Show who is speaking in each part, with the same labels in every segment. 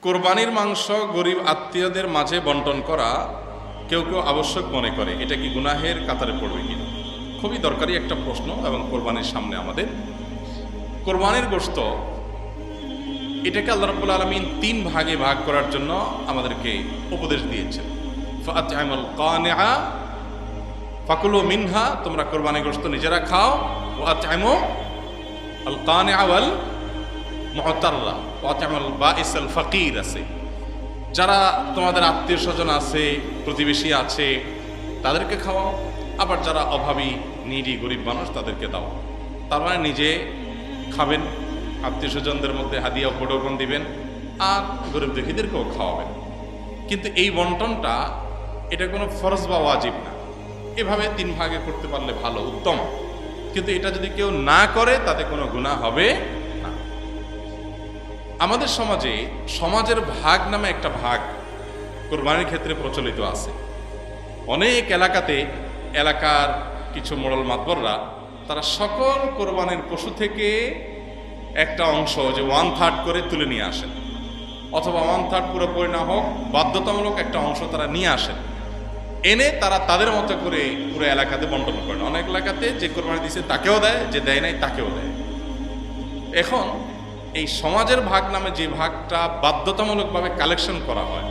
Speaker 1: কোরবানির মাংস গরিব আত্মীয়দের মাঝে বন্টন করা কেউ কেউ আবশ্যক মনে করে, এটা কি গুনাহের কাতারে পড়বে কিনা? খুবই দরকারি একটা প্রশ্ন। এবং কোরবানির সামনে আমাদের কোরবানির গোশত, এটাকে আল্লাহ রাব্বুল আলামিন 3 ভাগে ভাগ করার জন্য আমাদেরকে উপদেশ দিয়েছেন। ফাআত'আমুল কানিআ ফাকুলু মিনহা, তোমরা কোরবানির গোশত নিজেরা খাও। ওয়া আত'আমু আল কানিআ ওয়াল মু'তাররা ওয়া আত'আমুল বাঈসাল ফাকির আছে, যারা তোমাদের আত্মীয় স্বজন আছে, প্রতিবেশী আছে, তাদেরকে খাওয়াও। আবার যারা অভাবী, নিডি, গরিব মানুষ, তাদেরকে দাও। তার মানে নিজে খাবেন, আত্মীয় স্বজনদের মধ্যে হাদিয়া উপঢৌকন দিবেন, আর গরিব দুঃখীদেরকেও খাওয়াবেন। কিন্তু এই বন্টনটা এটা কোনো ফরজ বা ওয়াজিব না। এভাবে 3 ভাগে করতে পারলে ভালো, উত্তম। কিন্তু এটা যদি কেউ না করে তাতে কোনো গুনাহ হবে না। আমাদের সমাজে সমাজের ভাগ নামে একটা ভাগ কোরবানির ক্ষেত্রে প্রচলিত আছে। অনেক এলাকাতে এলাকার কিছু মোড়ল মাতবররা তারা সকল কোরবানির পশু থেকে একটা অংশ, যে 1/3 করে তুলে নিয়ে আসেন, অথবা 1/3 পুরোপুরি না হোক বাধ্যতামূলক একটা অংশ তারা নিয়ে আসেন, এনে তারা তাদের মতো করে পুরো এলাকাতে বন্টন করেন। অনেক এলাকাতে যে কোরবানি দিয়েছে তাকেও দেয়, যে দেয় নাই তাকেও দেয়। এখন এই সমাজের ভাগ নামে যে ভাগটা বাধ্যতামূলকভাবে কালেকশন করা হয়,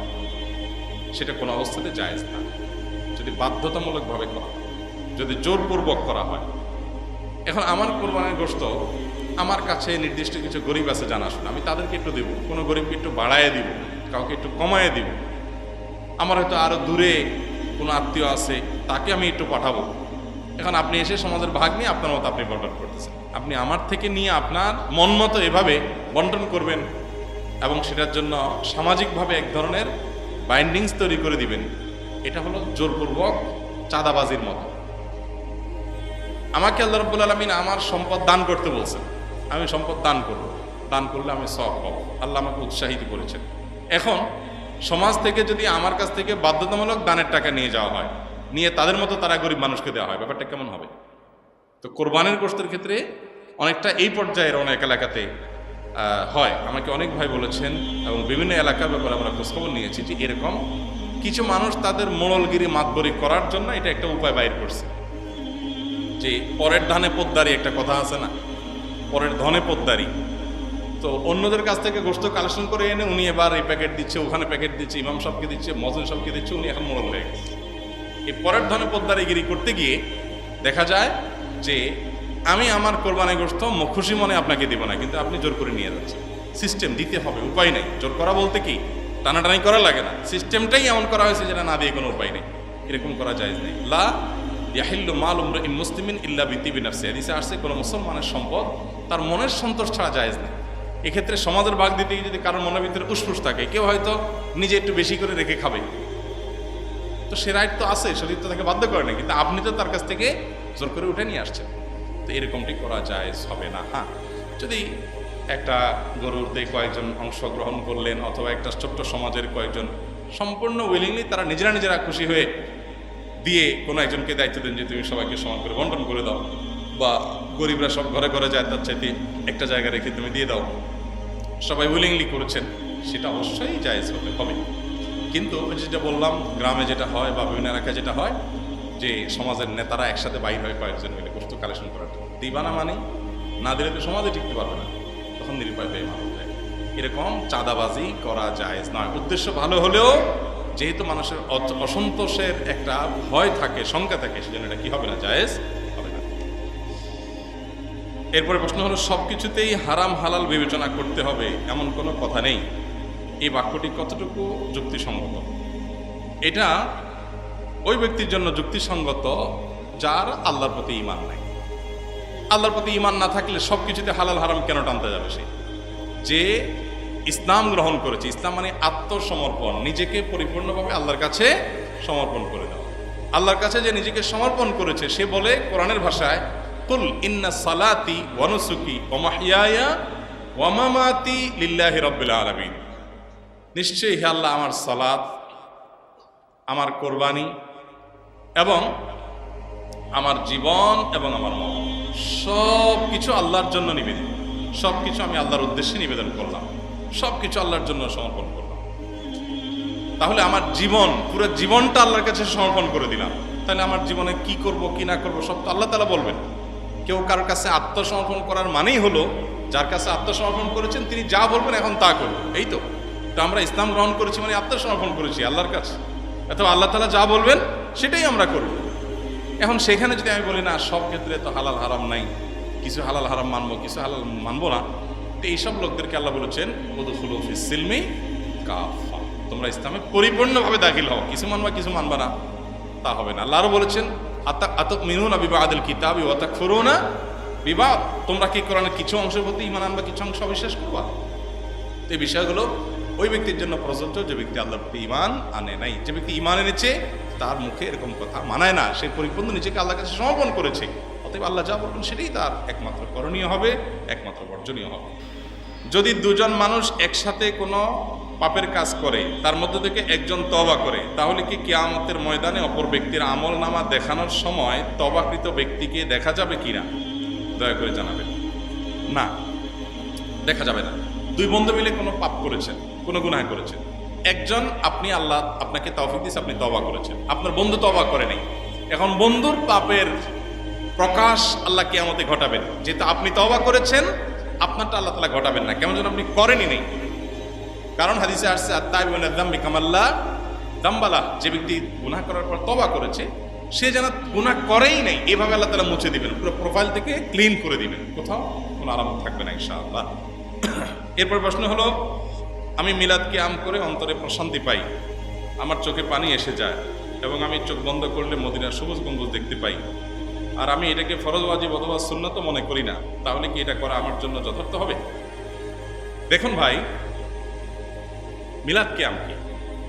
Speaker 1: সেটা কোনো অবস্থাতে জায়েজ না। যদি বাধ্যতামূলকভাবে করা হয়, যদি জোরপূর্বক করা হয়। এখন আমার কোরবানির গোশত আমার কাছে নির্দিষ্ট কিছু গরিব আছে জানাশোনা, আমি তাদেরকে একটু দেবো, কোনো গরিবকে একটু বাড়ায় দিব, কাউকে একটু কমায় দিব। আমার হয়তো আরো দূরে কোনো আত্মীয় আছে, তাকে আমি একটু পাঠাবো। এখন আপনি এসে সমাজের ভাগ নিয়ে আপনার মতো আপনি বন্টন করতেছেন। আপনি আমার থেকে নিয়ে আপনার মন মতো এভাবে বন্টন করবেন এবং সেটার জন্য সামাজিকভাবে এক ধরনের বাইন্ডিংস তৈরি করে দিবেন। এটা হলো জোরপূর্বক চাঁদাবাজির মতো। আমাকে আল্লাহ রাব্বুল আলামিন আমার সম্পদ দান করতে বলছেন, আমি সম্পদ দান করব, দান করলে আমি সওয়াব পাবো, আল্লাহ আমাকে উৎসাহিত করেছেন। এখন সমাজ থেকে যদি আমার কাছ থেকে বাধ্যতামূলক দানের টাকা নিয়ে যাওয়া হয়, নিয়ে তাদের মতো তারা গরিব মানুষকে দেওয়া হয়, ব্যাপারটা কেমন হবে? তো কোরবানির গোশতের ক্ষেত্রে অনেকটা এই পর্যায়ের অনেক এলাকাতে হয়। আমাকে অনেক ভাই বলেছেন এবং বিভিন্ন এলাকার ব্যাপারে আমরা খোঁজখবর নিয়েছি যে এরকম কিছু মানুষ তাদের মোড়লগিরি মাতবরি করার জন্য এটা একটা উপায় বাইর করছে। যে পরের ধানে পোদ্দারি একটা কথা আছে না, পরের ধনে পোদ্দারি। তো অন্যদের কাছ থেকে গোশত কালেকশন করে এনে উনি এবার এই প্যাকেট দিচ্ছে, ওখানে প্যাকেট দিচ্ছে, ইমাম সাহেবকে দিচ্ছে, মজলিস সাহেবকে দিচ্ছে, উনি এখন মোড়ল হয়ে গেছে। এই পরের ধনে পোদ্দারিগিরি করতে গিয়ে দেখা যায় যে আমি আমার কোরবানি গোশত খুশি মনে আপনাকে দিব না, কিন্তু আপনি জোর করে নিয়ে যাচ্ছেন। সিস্টেম দিতে হবে, উপায় নেই। জোর করা বলতে কি টানাটানি করা লাগে না, সিস্টেমটাই এমন করা হয়েছে যেটা না দিয়ে কোনো উপায় নেই। এরকম করা জায়েজ নেই। লা ইয়াহিল্লু মালু ইমরিইন মুসলিমিন ইল্লা বিতিবি নাফসিহি, হাদিসে আসছে কোনো মুসলমানের সম্পদ তার মনের সন্তোষ ছাড়া জায়েজ নেই। এক্ষেত্রে সমাজের ভাগ দিতে গিয়ে যদি কারোর মনের ভিতরে উসফুস থাকে, কেউ হয়তো নিজে একটু বেশি করে রেখে খাবে, তো সে রাইট তো আছে, শরীর তো তাকে বাধ্য করে না, কিন্তু আপনি তো তার কাছ থেকে জোর করে উঠে নিয়ে আসছেন। তো এরকমটি করা জায়েজ হবে না। হ্যাঁ, যদি একটা গরুরতে কয়েকজন অংশগ্রহণ করলেন, অথবা একটা ছোট্ট সমাজের কয়েকজন সম্পূর্ণ উইলিংলি তারা নিজেরা খুশি হয়ে দিয়ে কোনো একজনকে দায়িত্ব দেন যে তুমি সবাইকে সমান করে বন্টন করে দাও, বা গরিবরা সব ঘরে ঘরে যায়, তার চাইতে একটা জায়গা রেখে তুমি দিয়ে দাও, সবাই উইলিংলি করেছেন, সেটা অবশ্যই জায়েজ হবে। কিন্তু যেটা বললাম, গ্রামে যেটা হয় বা বিভিন্ন এলাকায় যেটা হয়, যে সমাজের নেতারা একসাথে বাইর হয় কয়েকজন মিলে গোশত কালেকশন করার জন্য, দিবা না মানে না দিলে তো সমাজে টিকতে পারবে না, তখন নিরুপায় হয়ে মানুষ যায়। এরকম চাঁদাবাজি করা জায়েজ নয়। উদ্দেশ্য ভালো হলেও যেহেতু মানুষের অসন্তোষের একটা ভয় থাকে, শঙ্কা থাকে, সেজন্য এটা কি হবে না, জায়েজ হবে না। এরপরে প্রশ্ন হলো, সবকিছুতেই হারাম হালাল বিবেচনা করতে হবে এমন কোনো কথা নেই। এই বাক্যটি কতটুকু যুক্তিসঙ্গত? এটা ওই ব্যক্তির জন্য যুক্তিসঙ্গত যার আল্লাহর প্রতি ঈমান নাই। আল্লাহর প্রতি ঈমান না থাকলে সবকিছুতে হালাল হারাম কেন টানতে যাবে? সে যে ইসলাম গ্রহণ করেছে, ইসলাম মানে আত্মসমর্পণ, নিজেকে পরিপূর্ণভাবে আল্লাহর কাছে সমর্পণ করে দেওয়া। আল্লাহর কাছে যে নিজেকে সমর্পণ করেছে, সে বলে কোরআনের ভাষায়, কুল ইন্না সালাতি ওয়া নুসুকি ওয়া মাহইয়ায়া ওয়া মামাতি লিল্লাহি রাব্বিল আলামিন, নিশ্চয়ই হে আল্লাহ, আমার সালাত, আমার কোরবানি এবং আমার জীবন এবং আমার মরণ সব কিছু আল্লাহর জন্য নিবেদিত। সব কিছু আমি আল্লাহর উদ্দেশ্যে নিবেদন করলাম, সব কিছু আল্লাহর জন্য সমর্পণ করলাম। তাহলে আমার জীবন, পুরো জীবনটা আল্লাহর কাছে সমর্পণ করে দিলাম, তাহলে আমার জীবনে কি করব কি না করব সব তো আল্লাহ তাআলা বলবেন। কেউ কারোর কাছে আত্মসমর্পণ করার মানেই হলো যার কাছে আত্মসমর্পণ করেছেন তিনি যা বলবেন এখন তা করবেন, এই তো। তো আমরা ইসলাম গ্রহণ করেছি মানে আত্মসমর্পণ করেছি আল্লাহর কাছে, অথবা আল্লাহ তাআলা যা বলবেন সেটাই আমরা করব। এখন সেখানে যদি আমি বলি না সব ক্ষেত্রে তো হালাল হারাম নাই, কিছু হালাল হারাম মানবো কিছু হালাল মানবো না, তো এইসব লোকদেরকে আল্লাহ বলেছেন উদখুলু ফিস সিলমি কাফা, তোমরা ইসলামে পরিপূর্ণভাবে দাখিল হও, কিছু মানবা কিছু মানবা না তা হবে না। আল্লাহ আরও বলেছেন আতামিনুনা বিবাদিল কিতাবি ওয়া তাকফুরুনা বিবাদ, তোমরা কি কোরআনের কিছু অংশের প্রতি ঈমান আনবা কিছু অংশ অবিশ্বাস করবা। এই বিষয়গুলো ওই ব্যক্তির জন্য প্রযোজ্য যে ব্যক্তি আল্লাহর প্রতি ঈমান আনে নাই। যে ব্যক্তি ঈমান এনেছে তার মুখে এরকম কথা মানায় না, সে পরিপূর্ণ নিজেকে আল্লাহর কাছে সমর্পণ করেছে, অতএব আল্লাহ যা বলবেন সেটাই তার একমাত্র করণীয় হবে, একমাত্র বর্জনীয় হবে। যদি দুজন মানুষ একসাথে কোনো পাপের কাজ করে, তার মধ্যে থেকে একজন তওবা করে, তাহলে কি কিয়ামতের ময়দানে অপর ব্যক্তির আমলনামা দেখানোর সময় তওবাকৃত ব্যক্তিকে দেখা যাবে কিনা দয়া করে জানাবেন। না, দেখা যাবে না। দুই বন্ধু মিলে কোনো পাপ করেছেন, কোনো গুনাহ করেছেন, একজন আপনি আল্লাহ আপনাকে তৌফিক দিয়েছে, আপনি তওবা করেছেন, আপনার বন্ধু তওবা করে নাই, এখন বন্ধুর পাপের প্রকাশ আল্লাহ কিয়ামতে ঘটাবেন, যেহেতু আপনি তওবা করেছেন আপনারটা আল্লাহ তাআলা ঘটাবেন না, কেমন যেন আপনি করেনই নেই। কারণ হাদিসে আসছে আত-তাইবুনা যামবি কামাল্লা যামবালা, যে ব্যক্তি গুনাহ করার পর তওবা করেছে সে যেন গুনাহ করেই নাই, এভাবে আল্লাহ তাআলা মুছে দিবেন, পুরো প্রোফাইল থেকে ক্লিন করে দিবেন, কোথাও কোনো আলামত থাকবে না ইনশাআল্লাহ। এরপর প্রশ্ন হলো, আমি মিলাদ কিয়াম করে অন্তরে প্রশান্তি পাই, আমার চোখে পানি এসে যায় এবং আমি চোখ বন্ধ করলে মদিনার সবুজ গম্বুজ দেখতে পাই, আর আমি এটাকে ফরজ ওয়াজিব অথবা সুন্নত মনে করি না, তাহলে কি এটা করা আমার জন্য যথার্থ হবে? দেখুন ভাই, মিলাদ কিয়াম কি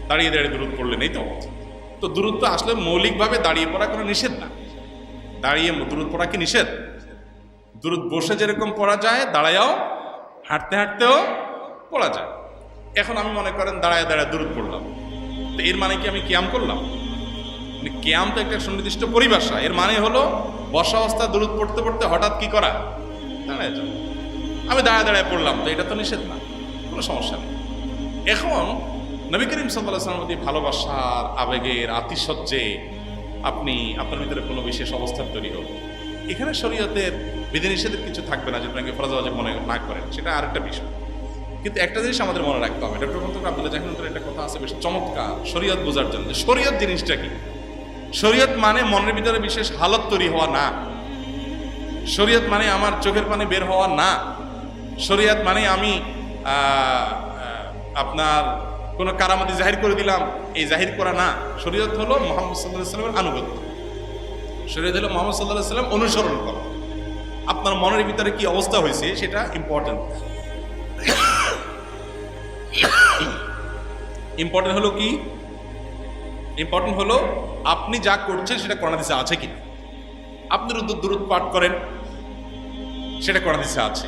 Speaker 1: দাঁড়িয়ে দাঁড়িয়ে দুরূদ পড়লেন, এই তো দুরূদ তো আসলে মৌলিকভাবে দাঁড়িয়ে পড়া কোনো নিষেধ না। দাঁড়িয়ে দুরূদ পড়া কি নিষেধ? দুরূদ বসে যেরকম পড়া যায় দাঁড়ায়ও, হাঁটতে হাঁটতেও পড়া যায়। এখন আমি মনে করেন দাঁড়ায় দাঁড়ায় দুরূদ পড়লাম, তো এর মানে কি আমি কিয়াম করলাম? কিয়াম তো একটা সুনির্দিষ্ট পরিভাষা, এর মানে হলো বসা অবস্থা দুরূদ পড়তে পড়তে হঠাৎ কি করা, দাঁড়ায় যাও। আমি দাঁড়ায় দাঁড়ায় পড়লাম, তো এটা তো নিষেধ না, কোনো সমস্যা নেই। এখন নবী করিম সাল্লাল্লাহু আলাইহি ওয়াসাল্লামের প্রতি ভালোবাসার আবেগের আতিশয্যে আপনি আপনার ভিতরে কোনো বিশেষ অবস্থার তৈরি হবে, এখানে শরীয়তের বিধিনিষেধের কিছু থাকবে না, যেটা ফরজ ওয়াজিব মনে না করেন, সেটা আরেকটা বিষয়। কিন্তু একটা জিনিস আমাদের মনে রাখতে হবে, ডক্টর মোহাম্মদ আব্দুল্লাহ জাহিনুদ্দিনের একটা কথা আছে বেশ চমৎকার শরীয়ত বোঝার জন্য। শরীয়ত জিনিসটা কি? শরীয়ত মানে মনের ভিতরে বিশেষ হালত তৈরি হওয়া না, শরীয়ত মানে আমার চোখের পানি বের হওয়া না, শরীয়ত মানে আমি আপনার কোনো কারামতি জাহির করে দিলাম, এই জাহির করা না। শরীয়ত হলো মুহাম্মদ সাল্লাল্লাহু আলাইহি ওয়াসাল্লামের আনুগত্য, শরীয়ত হলো মুহাম্মদ সাল্লাল্লাহু আলাইহি ওয়াসাল্লাম অনুসরণ করা। আপনার মনের ভিতরে কি অবস্থা হয়েছে সেটা ইম্পর্টেন্ট। ইম্পর্টেন্ট হলো কি? ইম্পর্টেন্ট হলো আপনি যা করছেন সেটা কোরআন হাদিসে আছে কিনা। আপনি দুরূদ পাঠ করেন, সেটা কোরআন হাদিসে আছে।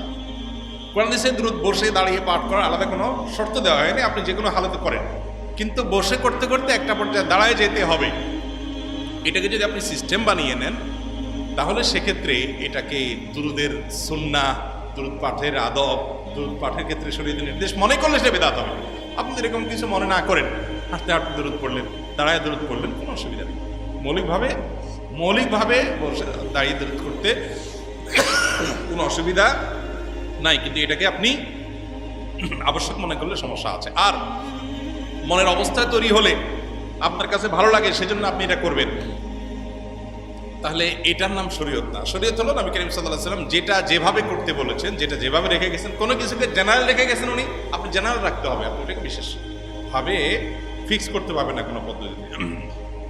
Speaker 1: কোরআন হাদিসে দুরূদ বসে দাঁড়িয়ে পাঠ করার আলাদা কোনো শর্ত দেওয়া হয়নি, আপনি যে কোনো হালতে করেন, কিন্তু বসে করতে করতে একটা পর্যায়ে দাঁড়ায় যেতে হবে। এটাকে যদি আপনি সিস্টেম বানিয়ে নেন তাহলে সেক্ষেত্রে এটাকে দুরূদের সুন্নাহ, দুরূদ পাঠের আদব, দুরূদ পাঠের ক্ষেত্রে শরীয়তের নির্দেশ মনে করলে সেটা বিদআত হবে। আপনি এরকম কিছু মনে না করেন, হাঁটতে হাঁটতে দুরূদ পড়লেন, দাঁড়ায় দুরূদ পড়লেন, কোনো অসুবিধা নেই। মৌলিকভাবে দাঁড়িয়ে দুরূদ করতে কোনো অসুবিধা নাই, কিন্তু এটাকে আপনি আবশ্যক মনে করলে সমস্যা আছে। আর মনের অবস্থা তৈরি হলে আপনার কাছে ভালো লাগে সেজন্য আপনি এটা করবেন, তাহলে এটার নাম শরীয়ত না। শরীয়ত হলো নবী করিম সাল্লাল্লাহু আলাইহি ওয়াসাল্লাম যেটা যেভাবে করতে বলেছেন, যেটা যেভাবে রেখে গেছেন, কোনো কিছুকে জেনারেল রেখে গেছেন উনি, আপনি জেনারেল রাখতে হবে, আপনি ওটাকে বিশেষভাবে ফিক্স করতে পারবেন না কোনো পদ্ধতিতে।